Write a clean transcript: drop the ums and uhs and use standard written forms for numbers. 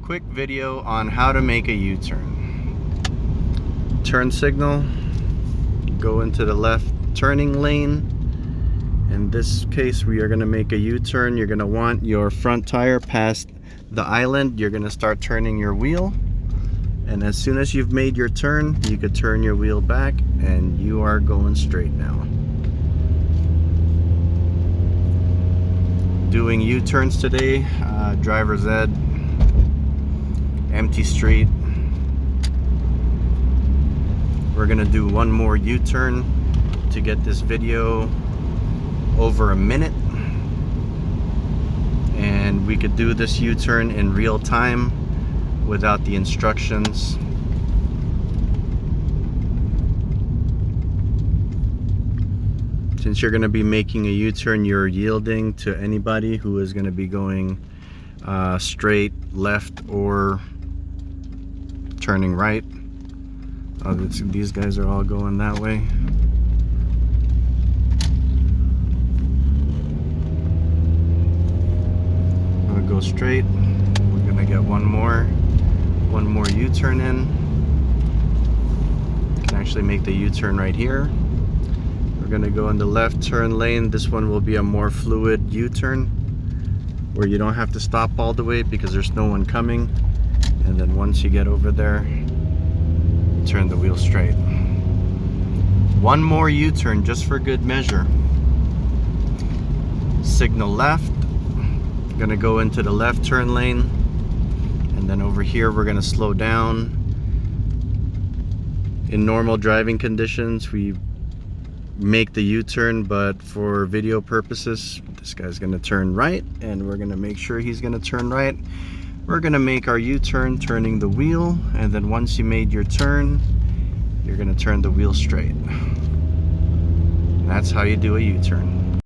Quick video on how to make a U-turn. Turn signal, go into the left turning lane. In this case, we are going to make a U-turn. You're going to want your front tire past the island. You're going to start turning your wheel. And as soon as you've made your turn, you could turn your wheel back and you are going straight now. Doing U-turns today, driver's ed, empty street. We're gonna do one more U-turn to get this video over a minute, and we could do this U-turn in real time without the instructions. Since you're going to be making a U-turn, you're yielding to anybody who is going to be going straight left or turning right. These guys are all going that way. I'm going to go straight. We're going to get one more U-turn in. You can actually make the U-turn right here. We're going to go in the left turn lane. This one will be a more fluid U-turn where you don't have to stop all the way because there's no one coming. And then once you get over there, you turn the wheel straight. One more U-turn just for good measure. Signal left. Going to go into the left turn lane. And then over here we're going to slow down. In normal driving conditions, we make the U-turn, but for video purposes, this guy's going to turn right, and we're going to make sure he's going to turn right. We're going to make our U-turn turning the wheel, and then once you made your turn, you're going to turn the wheel straight. That's how you do a U-turn.